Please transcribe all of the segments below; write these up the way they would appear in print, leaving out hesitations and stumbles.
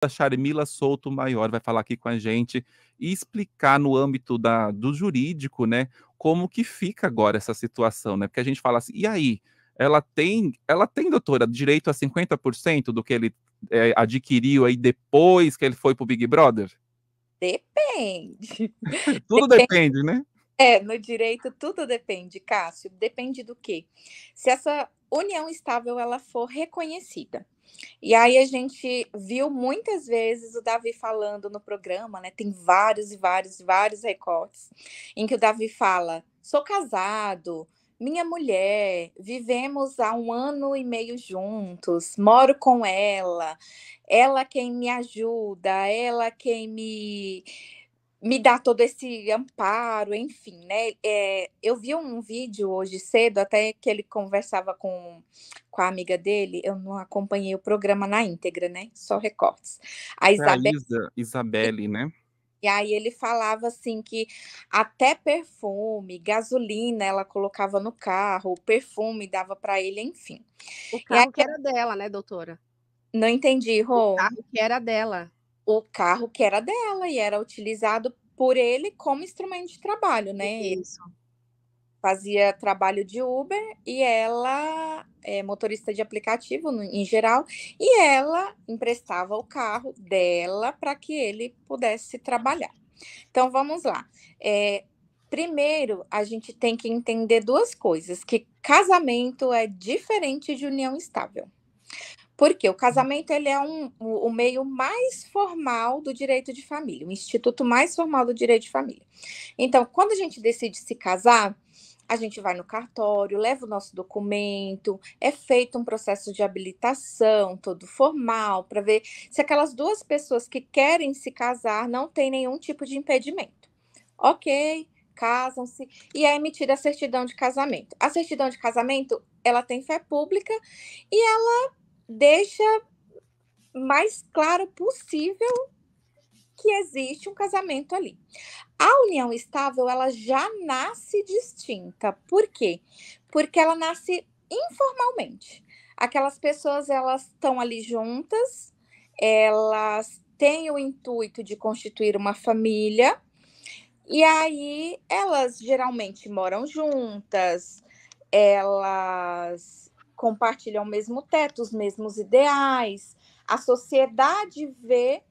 A Charmila Souto Maior vai falar aqui com a gente e explicar no âmbito do jurídico, né, como que fica agora essa situação, né? Porque a gente fala assim, e aí? Ela tem, doutora, direito a 50% do que ele adquiriu aí depois que ele foi pro Big Brother? Depende. Tudo depende, né? No direito tudo depende, Cássio. Depende do quê? Se essa união estável ela for reconhecida. E aí a gente viu muitas vezes o Davi falando no programa, né? Tem vários e vários e vários recortes em que o Davi fala: sou casado, minha mulher, vivemos há 1 ano e meio juntos, moro com ela quem me ajuda, ela quem me dá todo esse amparo, enfim, né? Eu vi um vídeo hoje cedo, até que ele conversava com a amiga dele, eu não acompanhei o programa na íntegra, né? Só recortes. A É a Isabel, Isabelle, né? e aí ele falava assim que até perfume, gasolina ela colocava no carro, o perfume dava para ele, enfim. O E aí, carro que era dela, né, doutora? não entendi, O Rô. carro que era dela. O carro que era dela e era utilizado por ele como instrumento de trabalho, né? Isso. Fazia trabalho de Uber e ela é motorista de aplicativo em geral, e ela emprestava o carro dela para que ele pudesse trabalhar. Então vamos lá. Primeiro, a gente tem que entender duas coisas: que casamento é diferente de união estável. Porque o casamento ele é o meio mais formal do direito de família, o instituto mais formal do direito de família. Então, quando a gente decide se casar, a gente vai no cartório, leva o nosso documento, é feito um processo de habilitação todo formal para ver se aquelas duas pessoas que querem se casar não têm nenhum tipo de impedimento. Ok, casam-se e é emitida a certidão de casamento. A certidão de casamento, ela tem fé pública e ela deixa mais claro possível que existe um casamento ali. A união estável, ela já nasce distinta. Por quê? Porque ela nasce informalmente. Aquelas pessoas, elas estão ali juntas, elas têm o intuito de constituir uma família, e aí elas geralmente moram juntas, elas compartilham o mesmo teto, os mesmos ideais. A sociedade vê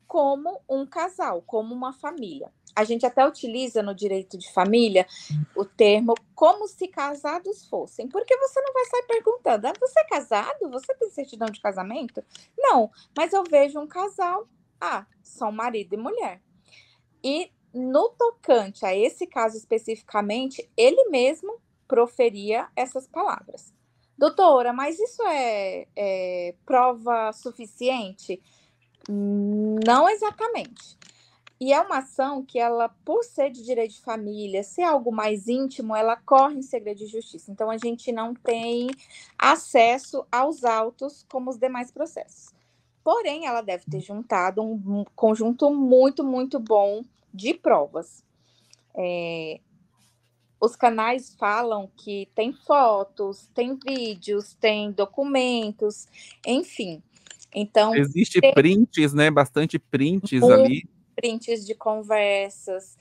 como um casal, como uma família. A gente até utiliza no direito de família o termo como se casados fossem, porque você não vai sair perguntando: ah, você é casado? Você tem certidão de casamento? Não, mas eu vejo um casal, são marido e mulher. E no tocante a esse caso especificamente, ele mesmo proferia essas palavras. Doutora, mas isso é prova suficiente? Não exatamente. E é uma ação que ela, por ser de direito de família, ser algo mais íntimo, ela corre em segredo de justiça. Então, a gente não tem acesso aos autos como os demais processos. Porém, ela deve ter juntado um conjunto muito, muito bom de provas. Os canais falam que tem fotos, tem vídeos, tem documentos, enfim. Então, Existe prints, né? Bastante prints ali. prints de conversas.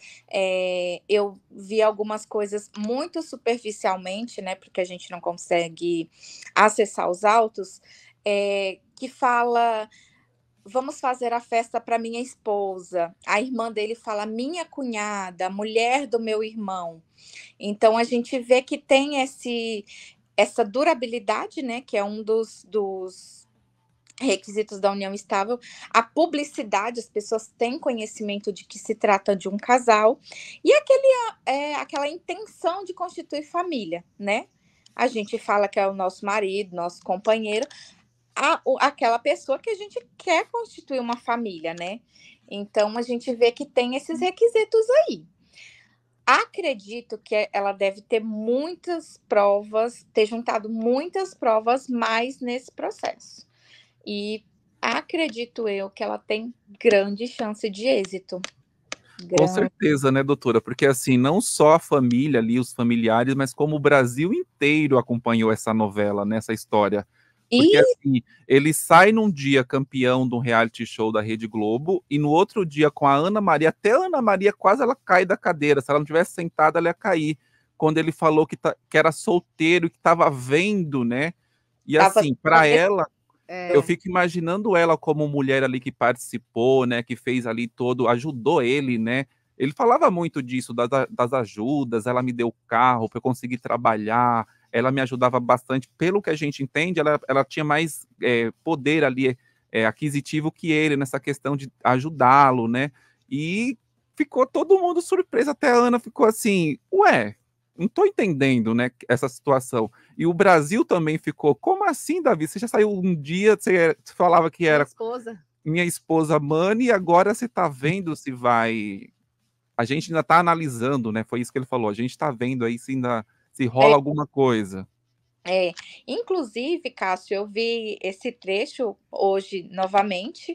Eu vi algumas coisas muito superficialmente, né? Porque a gente não consegue acessar os autos, que fala: vamos fazer a festa para minha esposa. A irmã dele fala minha cunhada, mulher do meu irmão. Então a gente vê que tem essa durabilidade, né? Que é um dos requisitos da união estável, a publicidade, as pessoas têm conhecimento de que se trata de um casal, e aquela intenção de constituir família, né? A gente fala que é o nosso marido, nosso companheiro, aquela pessoa que a gente quer constituir uma família, né? Então a gente vê que tem esses requisitos aí. Acredito que ela deve ter muitas provas, ter juntado muitas provas mais nesse processo. E acredito eu que ela tem grande chance de êxito. Com certeza, né, doutora? Porque assim, não só a família ali, os familiares, mas como o Brasil inteiro acompanhou essa novela, nessa história. Porque, E assim, ele sai num dia campeão de um reality show da Rede Globo, e no outro dia com a Ana Maria, até a Ana Maria quase ela cai da cadeira, se ela não tivesse sentada, ela ia cair, quando ele falou que era solteiro e que estava vendo, né? E tava assim, para ela, eu É, fico imaginando ela como mulher ali que participou, né, que fez ali todo, ajudou ele, né? Ele falava muito disso, das ajudas, ela me deu carro para eu conseguir trabalhar, ela me ajudava bastante. Pelo que a gente entende, ela tinha mais poder ali aquisitivo que ele nessa questão de ajudá-lo, né? E ficou todo mundo surpreso, até a Ana ficou assim, ué, não tô entendendo, né, essa situação. E o Brasil também ficou, como assim, Davi? Você já saiu um dia, você falava que minha era esposa. minha esposa Mani, e agora você tá vendo se vai. A gente ainda tá analisando, né? Foi isso que ele falou. A gente tá vendo aí se rola é, alguma coisa. é. Inclusive, Cássio, eu vi esse trecho hoje novamente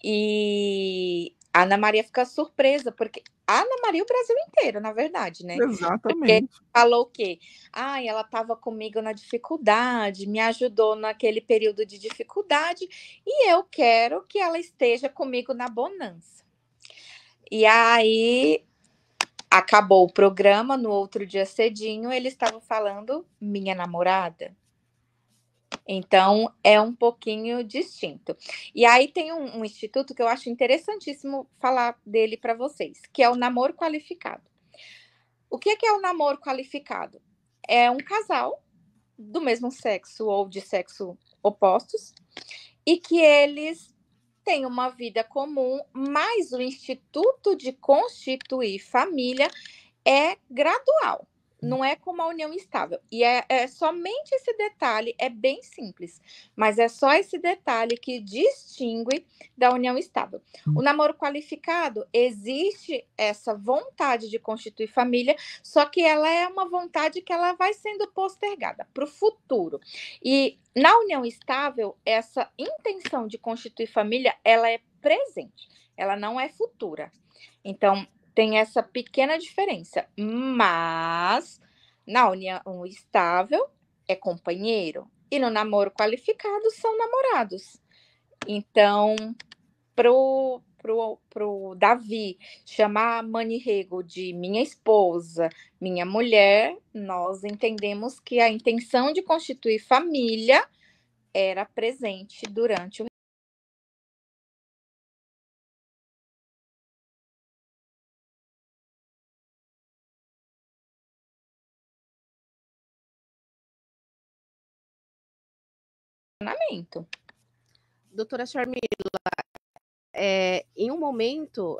e a Ana Maria fica surpresa, porque a Ana Maria, o Brasil inteiro, na verdade, né? Porque Exatamente. falou o quê? Ai, ela estava comigo na dificuldade, me ajudou naquele período de dificuldade, e eu quero que ela esteja comigo na bonança. E aí acabou o programa, no outro dia cedinho, ele estava falando minha namorada. Então, é um pouquinho distinto. E aí tem um instituto que eu acho interessantíssimo falar dele para vocês, que é o namoro qualificado. O que é o namoro qualificado? É um casal do mesmo sexo ou de sexo opostos e que eles têm uma vida comum, mas o instituto de constituir família é gradual, não é como a união estável. E é somente esse detalhe, é bem simples, mas é só esse detalhe que distingue da união estável. O namoro qualificado, existe essa vontade de constituir família, só que ela é uma vontade que ela vai sendo postergada para o futuro. E na união estável, essa intenção de constituir família, ela é presente, ela não é futura. Então, tem essa pequena diferença, mas na união estável é companheiro e no namoro qualificado são namorados. Então, pro Davi chamar a Mani Rego de minha esposa, minha mulher, nós entendemos que a intenção de constituir família era presente durante o relacionamento. Doutora Charmila, em um momento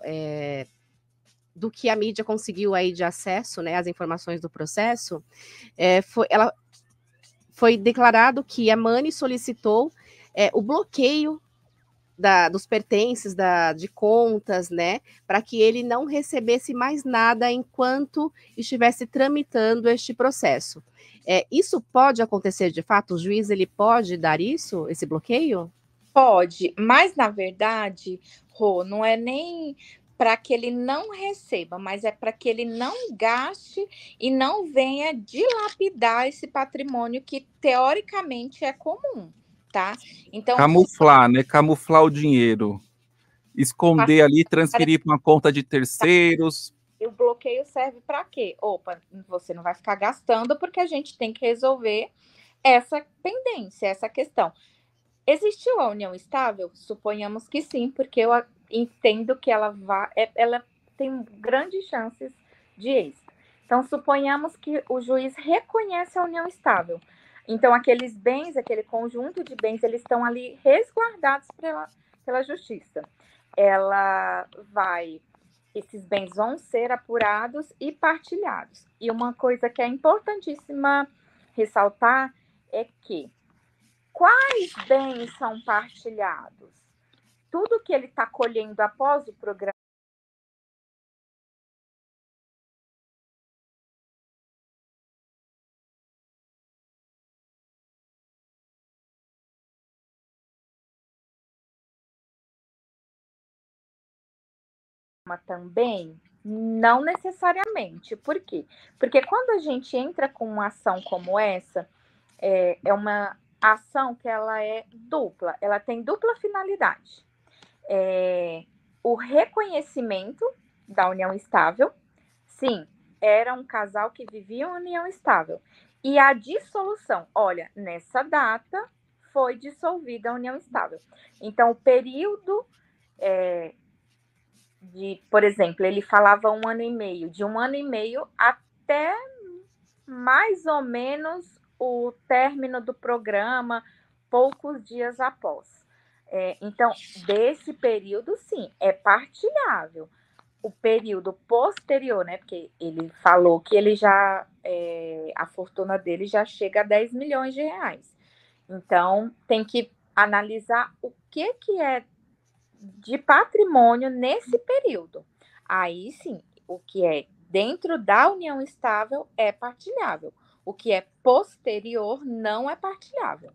do que a mídia conseguiu aí de acesso, né, às informações do processo, foi declarado que a Mani solicitou o bloqueio dos pertences, de contas, né, para que ele não recebesse mais nada enquanto estivesse tramitando este processo. Isso pode acontecer de fato? O juiz ele pode dar isso, esse bloqueio? Pode, mas na verdade, Rô, não é nem para que ele não receba, mas é para que ele não gaste e não venha dilapidar esse patrimônio que teoricamente é comum, tá? Então, Camuflar, né? Camuflar o dinheiro. Esconder ali, transferir para uma conta de terceiros. o bloqueio serve para quê? Opa, você não vai ficar gastando porque a gente tem que resolver essa pendência, essa questão. Existiu a união estável? Suponhamos que sim, porque eu entendo que ela tem grandes chances de êxito. Então, suponhamos que o juiz reconhece a união estável. Então, aqueles bens, aquele conjunto de bens, eles estão ali resguardados pela justiça. Esses bens vão ser apurados e partilhados. E uma coisa que é importantíssima ressaltar é que quais bens são partilhados? Tudo que ele está colhendo após o programa também? Não necessariamente. Por quê? Porque quando a gente entra com uma ação como essa, ação que ela é dupla, ela tem dupla finalidade. O reconhecimento da união estável, sim, era um casal que vivia uma união estável. E a dissolução, olha, nessa data foi dissolvida a união estável. Então, o período por exemplo, ele falava 1 ano e meio, de 1 ano e meio até mais ou menos o término do programa, poucos dias após. Então, desse período, sim, é partilhável. O período posterior, né? Porque ele falou que ele já a fortuna dele já chega a 10 milhões de reais. Então, tem que analisar o que é de patrimônio nesse período. Aí sim, o que é dentro da união estável é partilhável. O que é posterior não é partilhável.